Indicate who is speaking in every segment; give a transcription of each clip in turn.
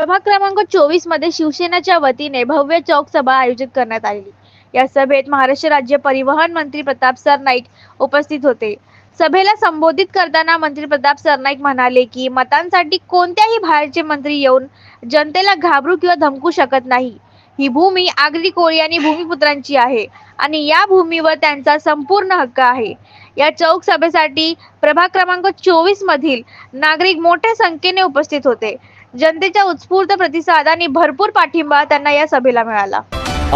Speaker 1: प्रभाग क्रमांक 24 मध्ये शिवसेनेच्या वतीने भव्य चौक सभा आयोजित करण्यात आली। या सभेत महाराष्ट्र राज्य परिवहन मंत्री प्रताप सरनाईक उपस्थित होते। सभेला संबोधित करताना मंत्री प्रताप सरनाईक म्हणाले की मतांसाठी कोणत्याही बाहेरचे मंत्री येऊन जनतेला घाबरू किंवा धमकू शकत नाही। ही भूमी आगरी कोळी आणि भूमिपुत्रांची आहे आणि या भूमीवर त्यांचा संपूर्ण हक्क आहे। या चौक सभेसाठी प्रभाग क्रमांक 24 मधील नागरिक मोठ्या संख्येने उपस्थित होते। जनतेचा उत्स्फूर्त प्रतिसाद आणि भरपूर पाठिंबा त्यांना या सभेला मिळाला।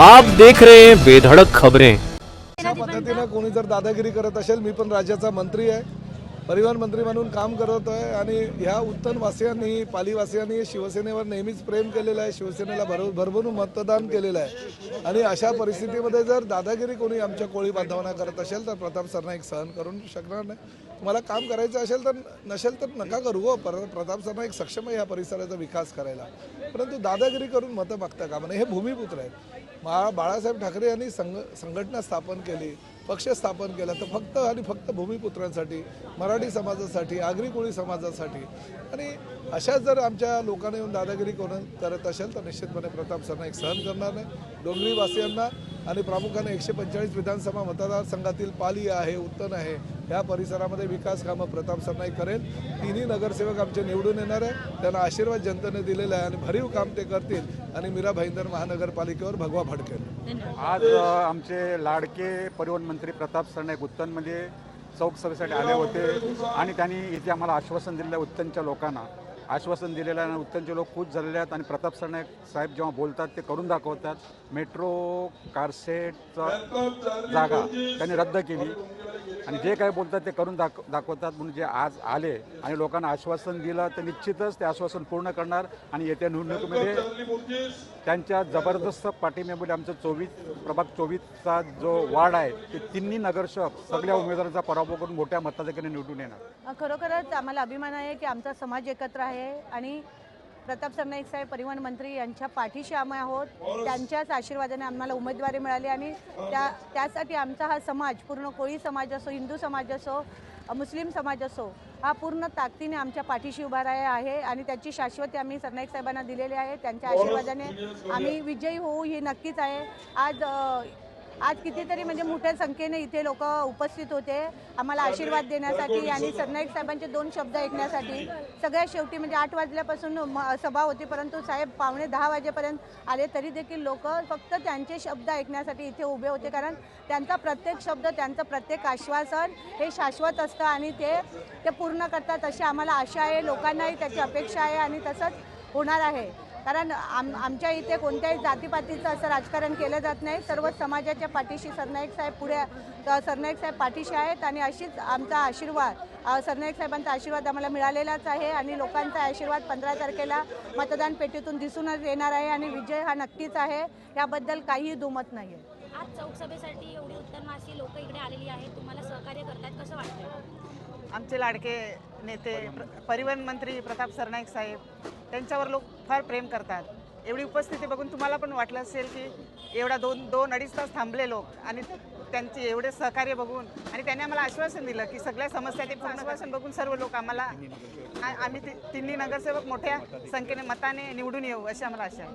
Speaker 2: आप देख रहे हैं बेधड़क खबरें।
Speaker 3: अशा पद्धतीने कोणी जर दादागिरी करत असेल, मी पण राज्याचा मंत्री आहे, परिवहन मंत्री म्हणून काम करत आहे आणि ह्या उत्तनवासियांनी पालीवासियांनी शिवसेनेवर नेहमीच प्रेम केलेलं आहे, शिवसेनेला भरभरून मतदान केलेलं आहे आणि अशा परिस्थितीमध्ये जर दादागिरी कोणी आमच्या कोळी बांधवांना करत असेल तर प्रताप सरनाईक सहन करू शकणार नाही। तुम्हाला काम करायचं असेल तर नसेल तर नका करू हो। प्रताप सरनाईक सक्षम आहे या परिसराचा विकास करायला, परंतु दादागिरी करून मतं मागता कामा नये। हे भूमिपुत्र आहेत। बाळासाहेब ठाकरे यांनी संघटना स्थापन केली, पक्ष स्थापन केला तर फक्त आणि फक्त भूमिपुत्रांसाठी, मराठी समाजासाठी, आगरी कोळी समाजासाठी। आणि अशा जर आमच्या लोकांना येऊन दादागिरी करत असेल तर निश्चितपणे प्रताप सरनाईक सहन करणार नाही। डोंगरीवासियांना आणि प्रामुख्याने 145 विधानसभा मतदारसंघातील पाली आहे, उत्तन आहे, या परिसरामध्ये विकास कामं प्रताप सरनाईक करेल। तिन्ही नगरसेवक आमचे निवडून येणार आहे, त्यांना आशीर्वाद जनतेने दिलेला आहे आणि भरीव काम ते करतील आणि मीरा भाईंदर महानगरपालिकेवर भगवा फडकेल।
Speaker 4: आज आमचे लाडके परिवहन मंत्री प्रताप सरनाईक उत्तनमध्ये चौक सभेसाठी आले होते आणि त्यांनी इथे आम्हाला आश्वासन दिलेलं आहे, उत्तनच्या लोकांना आश्वासन दिलेलं आहे आणि उत्तनचे लोक खुश झालेले आहेत आणि प्रताप सरनाईक साहेब जेव्हा बोलतात ते करून दाखवतात। मेट्रो कारशेडचा जागा त्यांनी रद्द केली आणि जे काही बोलतात ते करून दाखवतात। म्हणून जे आज आले आणि लोकांना आश्वासन दिलं तर निश्चितच ते आश्वासन पूर्ण करणार आणि येत्या निवडणुकीमध्ये त्यांच्या जबरदस्त पाठिंब्यामुळे आमचं प्रभाग 24चा जो वार्ड आहे ते तिन्ही नगरसेवक सगळ्या उमेदवारांचा पराभव करून मोठ्या मताधिक्याने निवडून येणार।
Speaker 5: खरोखरच आम्हाला अभिमान आहे की आमचा समाज एकत्र आहे आणि प्रताप सरनाईक साहेब परिवहन मंत्री यांच्या पाठीशी आम्ही आहोत। त्यांच्याच आशीर्वादाने आम्हाला उमेदवारी मिळाली आणि त्यासाठी आमचा हा समाज, पूर्ण कोळी समाज असो, हिंदू समाज असो, मुस्लिम समाज असो, हा पूर्ण ताकदीने आमच्या पाठीशी उभा आहे आणि त्याची शाश्वती आम्ही सरनाईक साहेबांना दिलेली आहे। त्यांच्या आशीर्वादाने आम्ही विजयी होऊ ही नक्कीच आहे। आज कितीतरी म्हणजे मोठ्या संख्येने इथे लोक उपस्थित होते आम्हाला आशीर्वाद देण्यासाठी आणि सरनाईक साहेबांचे 2 शब्द ऐकण्यासाठी। सगळ्या शेवटी म्हणजे 8 वाजल्यापासून सभा होती, परंतु साहेब 9:45 वाजेपर्यंत आले तरी देखील लोक फक्त त्यांचे शब्द ऐकण्यासाठी इथे उभे होते, कारण त्यांचा प्रत्येक शब्द, त्यांचं प्रत्येक आश्वासन हे शाश्वत असतं आणि ते पूर्ण करतात अशी आम्हाला आशा आहे। लोकांनाही त्याची अपेक्षा आहे आणि तसंच होणार आहे, कारण आमच्या इथे कोणत्याही जातीपातीचं असं राजकारण केलं जात नाही। सर्व समाजाच्या पाठीशी सरनाईक साहेब पाठीशी आहेत आणि अशीच आमचा आशीर्वाद, सरनाईक साहेबांचा आशीर्वाद आम्हाला मिळालेलाच आहे आणि लोकांचा आशीर्वाद 15 तारखेला मतदान पेटीतून दिसूनच येणार आहे आणि विजय हा नक्कीच आहे, याबद्दल काहीही दुमत नाही आहे।
Speaker 6: आज चौक सभेसाठी एवढी उत्तनवासी लोक इकडे आलेली आहेत, तुम्हाला सहकार्य करतात, कसं वाटतं?
Speaker 7: आमचे लाडके नेते परिवहन मंत्री प्रताप सरनाईक साहेब, त्यांच्यावर लोक फार प्रेम करतात। एवढी उपस्थिती बघून तुम्हाला पण वाटलं असेल की एवढा 2-2-2.5 तास थांबले लोक आणि त्यांचे एवढे सहकार्य बघून आणि त्यांनी आम्हाला आश्वासन दिलं की सगळ्या समस्याचे आश्वासन बघून सर्व लोक आम्ही तिन्ही नगरसेवक मोठ्या संख्येने मताने निवडून येऊ अशी आम्हाला आशा आहे।